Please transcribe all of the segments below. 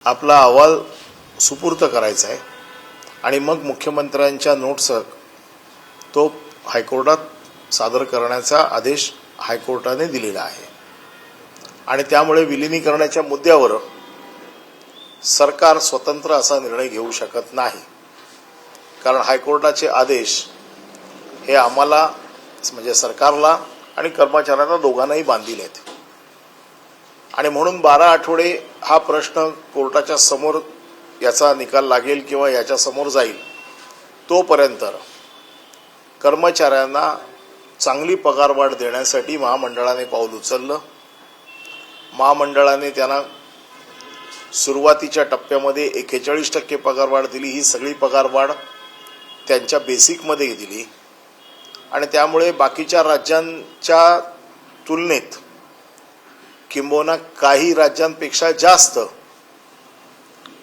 आपला अहवाल सुपूर्द करायचा आहे आणि मग मुख्यमंत्र्यांच्या नोटसह तो हायकोर्टात सादर करण्याचा आदेश हायकोर्टाने दिलेला आहे। आणि त्यामुळे विलीनीकरणाच्या मुद्द्यावर सरकार स्वतंत्र असा निर्णय घेऊ शकत नाही, कारण हायकोर्टाचे आदेश हे आम्हाला म्हणजे सरकारला आणि कर्मचाऱ्यांना दोघांनाही बांधील आहेत। आणि म्हणून 12 आठवडे हा प्रश्न कोर्टाच्या समोर याचा निकाल लागेल किंवा याच्या समोर जाईल तोपर्यंत कर्मचाऱ्यांना चांगली पगारवाढ देण्यासाठी महामंडळाने पाऊल उचललं। महामंडळाने त्यांना सुरुवातीच्या टप्प्यामध्ये 41% पगारवाढ दिली। ही सगळी पगारवाढ त्यांच्या बेसिकमध्ये दिली आणि त्यामुळे बाकीच्या राज्यांच्या तुलनेत किंबहुना काही राज्यांपेक्षा जास्त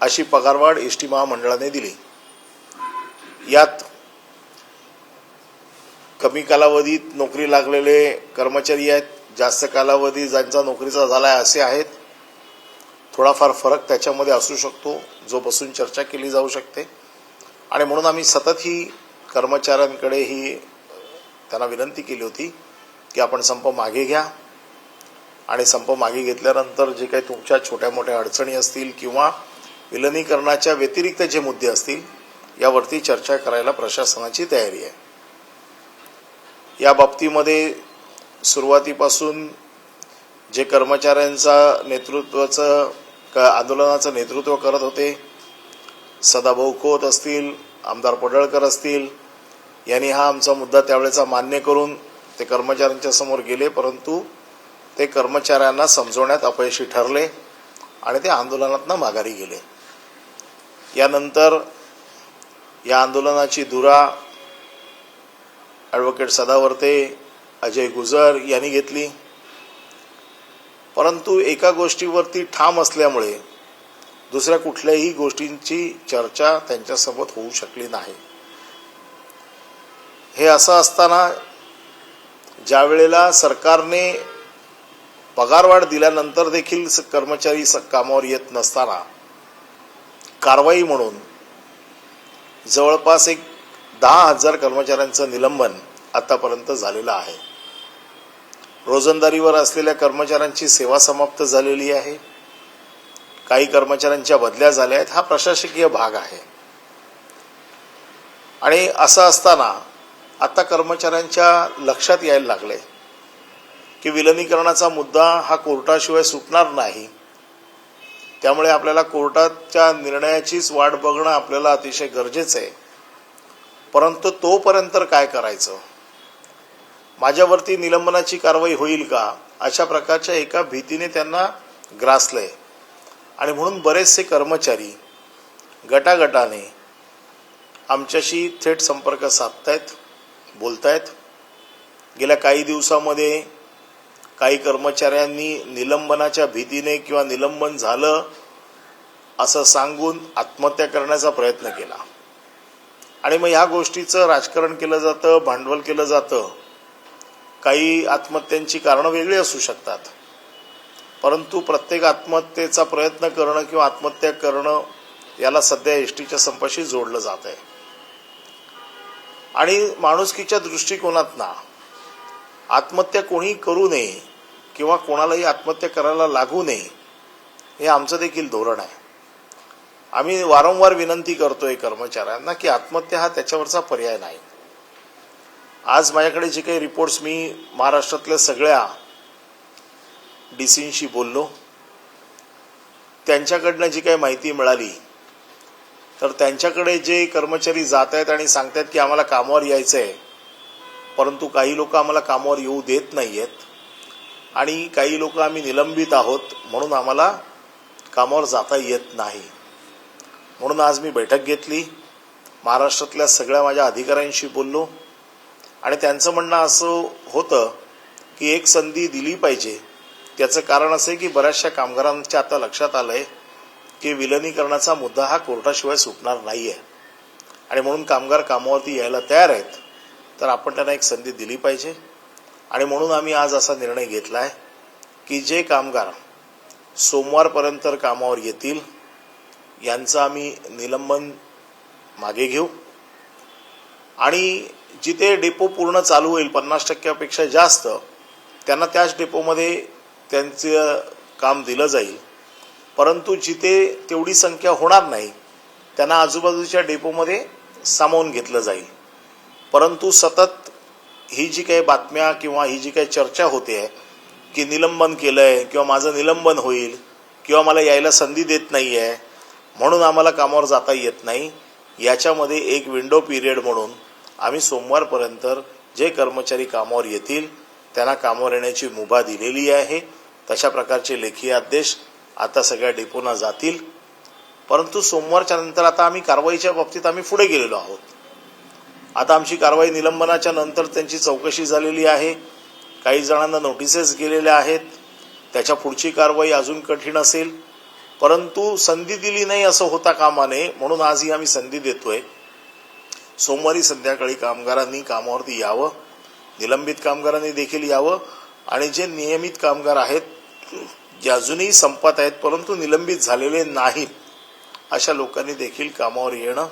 अशी पगारवाढ एसटी महामंडळाने दिली। यात कमी कालावधीत नोकरी लागलेले कर्मचारी आहेत, जास्त कालावधी ज्यांचा नोकरीचा झाला आहे असे आहेत। थोडाफार फरक त्याच्यामध्ये असू शकतो जो बसून चर्चा केली जाऊ शकते। आणि म्हणून आम्ही सतत ही कर्मचाऱ्यांकडे ही त्यांना विनंती केली होती की आपण संप मागे घ्या आणि संप मागे घेतल्यानंतर जे काही तुमच्या छोट्या मोठ्या अडचणी असतील किंवा विलीनीकरणाच्या व्यतिरिक्त जे मुद्दे असतील यावरती चर्चा करायला प्रशासनाची तयारी आहे। या बाबतीमध्ये सुरुवातीपासून जे कर्मचाऱ्यांचा आंदोलनाचं नेतृत्व करत होते, सदाभाऊ खोत असतील, आमदार पडळकर असतील, यांनी हा आमचा मुद्दा त्यावेळेचा मान्य करून ते कर्मचाऱ्यांच्या समोर गेले, परंतु ते कर्मचाऱ्यांना समजवण्यात अपयशी ठरले आणि ते आंदोलनातून माघारी गेले। यानंतर या आंदोलनाची धुरा ॲडव्होकेट सदावर्ते, अजय गुजर यांनी घेतली, परंतु एका गोष्टीवरती ठाम असल्यामुळे दुसऱ्या कुठल्याही गोष्टींची चर्चा त्यांच्यासोबत होऊ शकली नाही। हे असं असताना ज्या वेळेला सरकारने पगारवाढ दिल्यानंतर देखील कर्मचारी कामावर येत नसताना कारवाई म्हणून जवळपास 10,000 कर्मचाऱ्यांचं निलंबन आतापर्यंत झालेलं आहे। रोजंदारीवर असलेल्या कर्मचाऱ्यांची सेवा समाप्त झालेली आहे, काही कर्मचाऱ्यांच्या बदल्या झाल्या आहेत। हा प्रशासकीय भाग आहे आणि असं असताना आता कर्मचाऱ्यांच्या लक्षात यायला लागले की विलीनीकरणाचा मुद्दा हा कोर्टाशिवाय सुटणार नाही, त्यामुळे आपल्याला कोर्टाच्या निर्णयाचीच वाट बघणं आपल्याला अतिशय गरजेचं आहे। परंतु तोपर्यंत काय करायचं, माझ्यावरती निलंबनाची कारवाई होईल का, अशा प्रकारच्या एका भीतीने त्यांना ग्रासलंय। आणि म्हणून बरेचसे कर्मचारी गटागटाने आमच्याशी थेट संपर्क साधतायत, बोलतायत। गेल्या काही दिवसामध्ये काही कर्मचाऱ्यांनी निलंबनाच्या भीतीने किंवा निलंबन झालं असं सांगून आत्महत्या करण्याचा प्रयत्न केला आणि मग ह्या गोष्टीचं राजकारण केलं जातं, भांडवल केलं जातं। काही आत्महत्यांची कारणं वेगळी असू शकतात, परंतु प्रत्येक आत्महत्येचा प्रयत्न करणं किंवा आत्महत्या करणं याला सध्या एसटीच्या संपाशी जोडलं जात आहे। आणि माणुसकीच्या दृष्टिकोनातनं आत्महत्या कोणी करू नये किंवा कोणालाही आत्महत्या करायला लागू नये हे आमचं देखील धोरण आहे। आम्ही वारंवार विनंती करतोय कर्मचाऱ्यांना की आत्महत्या हा त्याच्यावरचा पर्याय नाही। आज माझ्याकडे जे काही रिपोर्ट्स, मी महाराष्ट्रातल्या सगळ्या डीसींशी बोललो, त्यांच्याकडनं जी काही माहिती मिळाली तर त्यांच्याकडे जे कर्मचारी जात आहेत आणि सांगतात की आम्हाला कामावर यायचं आहे, परंतु काही लोक आम्हाला कामावर येऊ देत नाही आहेत आणि काही लोक आम्ही निलंबित आहोत म्हणून आम्हाला कामावर जाता येत नाही। म्हणून आज मी बैठक घेतली, महाराष्ट्रातल्या सगळ्या माझ्या अधिकाऱ्यांशी बोललो आणि त्यांचं म्हणणं असं होतं की एक संधी दिली पाहिजे। त्याचं कारण असं आहे की बऱ्याचशा कामगारांच्या आता लक्षात आलंय की विलीनीकरणाचा मुद्दा हा कोर्टाशिवाय सुटणार नाहीये आणि म्हणून कामगार कामावरती यायला तयार आहेत, तर आपण त्यांना एक संधी दिली पाहिजे। आणि म्हणून आम्ही आज असा निर्णय घेतला आहे की जे कामगार सोमवारपर्यंत कामावर येतील यांचं आम्ही निलंबन मागे घेऊ आणि जिथे डेपो पूर्ण चालू होईल 50%पेक्षा जास्त त्यांना त्याच डेपोमध्ये त्यांचं काम दिलं जाईल, परंतु जिथे तेवढी संख्या होणार नाही त्यांना आजूबाजूच्या डेपोमध्ये सामावून घेतलं जाईल. परंतु सतत ही जी काही बातम्या किंवा ही जी काही चर्चा होते आहे की निलंबन केलं आहे किंवा माझं निलंबन होईल किंवा मला यायला संधी देत नाही आहे म्हणून आम्हाला कामावर जाता येत नाही, याच्यामध्ये एक विंडो पिरियड म्हणून आम्ही सोमवारपर्यंत जे कर्मचारी कामावर येतील त्यांना कामावर येण्याची मुभा दिलेली आहे. तशा प्रकारचे लेखी आदेश आता सगळ्या डेपोना जातील. परंतु सोमवारच्या नंतर आता आम्ही कारवाईच्या बाबतीत आम्ही पुढे गेलेलो आहोत. आता आमची कारवाई निलंबनाच्या नंतर त्यांची चौकशी झालेली आहे, काही जणांना नोटिसेस गेलेल्या आहेत, त्याच्या पुढची कारवाई अजून कठीण असेल. परंतु संधी दिली नाही असं होता कामा नये म्हणून आजही आम्ही संधी देतोय. सोमवारी संध्याकाळी कामगारांनी कामावरती यावं, निलंबित कामगारांनी देखील यावं आणि जे नियमित कामगार आहेत जे अजूनही संपात आहेत परंतु निलंबित झालेले नाहीत अशा लोकांनी देखील कामावर येणं,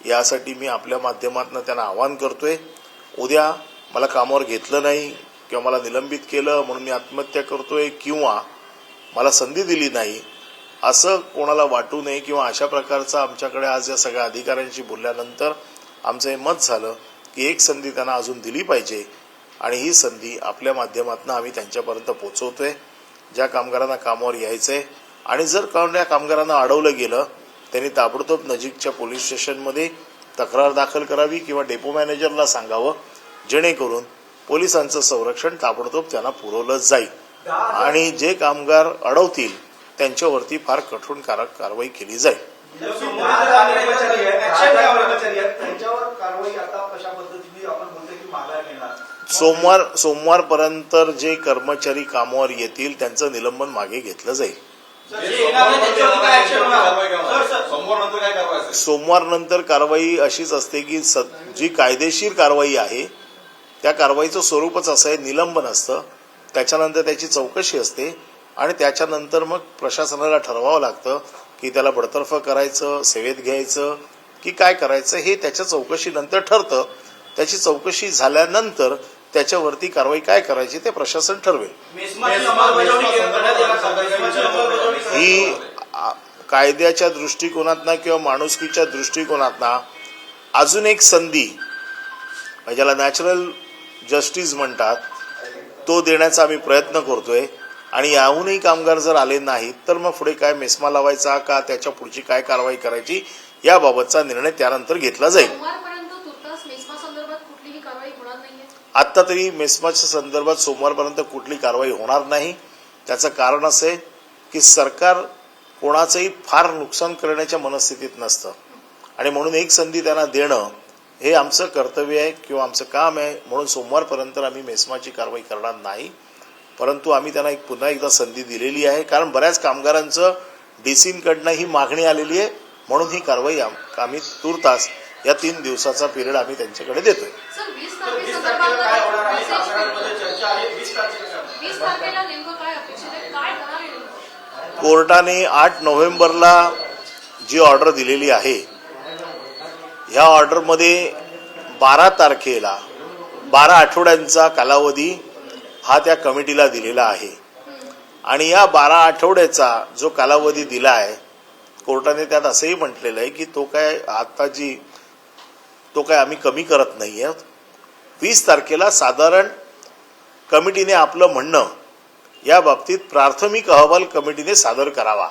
यासाठी मी आपल्या माध्यमातून त्यांना आवाहन करतोय. उद्या मला कामावर घेतलं नाही किंवा मला निलंबित केलं म्हणून मी आत्महत्या करतोय किंवा मला संधी दिली नाही असं कोणाला वाटू नये किंवा अशा प्रकारचं आमच्याकडे आज या सगळ्या अधिकाऱ्यांशी बोलल्यानंतर आमचं हे मत झालं की एक संधी त्यांना अजून दिली पाहिजे आणि ही संधी आपल्या माध्यमातून आम्ही त्यांच्यापर्यंत पोहोचवतोय. ज्या कामगारांना कामावर यायचंय आणि जर कोणत्या कामगारांना अडवलं गेलं त्यांनी ताबडतोब नजीकच्या पोलीस स्टेशनमध्ये तक्रार दाखल करावी किंवा डेपो मॅनेजरला सांगावं, जेणेकरून पोलिसांचं संरक्षण ताबडतोब त्यांना पुरवलं जाईल आणि जे कामगार अडवतील त्यांच्यावरती फार कठोर कारवाई केली जाईल. सोमवारपर्यंत जे कर्मचारी कामावर येतील त्यांचं निलंबन मागे घेतलं जाईल. सोमवार नंतर कारवाई अशीच असते की जी कायदेशीर कारवाई आहे त्या कारवाईचं स्वरूपच असं आहे, निलंबन असतं, त्याच्यानंतर त्याची चौकशी असते आणि त्याच्यानंतर मग प्रशासनाला ठरवावं लागतं की त्याला बडतर्फ करायचं, सेवेत घ्यायचं की काय करायचं हे त्याच्या चौकशीनंतर ठरतं. त्याची चौकशी झाल्यानंतर त्याच्यावरती कारवाई काय करायची ते प्रशासन ठरवेल. ही कायद्याच्या दृष्टिकोनातनं किंवा माणुसकीच्या दृष्टिकोनातनं अजून एक संधी, ज्याला नॅचरल जस्टिस म्हणतात, तो देण्याचा आम्ही प्रयत्न करतोय आणि याहूनही कामगार जर आले नाहीत तर मग पुढे काय मेस्मा लावायचा का त्याच्या पुढची काय कारवाई करायची याबाबतचा निर्णय त्यानंतर घेतला जाईल. आत्ता तरी मेस्माच्या संदर्भात सोमवारपर्यंत कुठली कारवाई होणार नाही. त्याचं कारण असं आहे की सरकार कोणाचंही फार नुकसान करण्याच्या मनस्थितीत नसतं आणि म्हणून एक संधी त्यांना देणं हे आमचं कर्तव्य आहे किंवा आमचं काम आहे. म्हणून सोमवारपर्यंत आम्ही मेस्माची कारवाई करणार नाही, परंतु आम्ही त्यांना पुन्हा एकदा संधी दिलेली आहे कारण बऱ्याच कामगारांचं डीसींकडनं ही मागणी आलेली आहे. म्हणून ही कारवाई आम्ही तुर्तास या 3 दिवसाचा पिरियड आम्ही त्यांच्याकडे देतोय. कोर्टाने 8 नोव्हेंबरला जी ऑर्डर दिलेली आहे ह्या ऑर्डरमध्ये 12 तारखेला 12 आठवड्यांचा कालावधी हा त्या कमिटीला दिलेला आहे आणि या 12 आठवड्याचा जो कालावधी दिला आहे कोर्टाने त्यात असंही म्हटलेलं आहे की तो काय आम्ही कमी करत नाही आहोत. 20 तारखेला साधारण कमिटीने आपलं म्हणणं या बाबतीत प्राथमिक अहवाल कमिटीने सादर करावा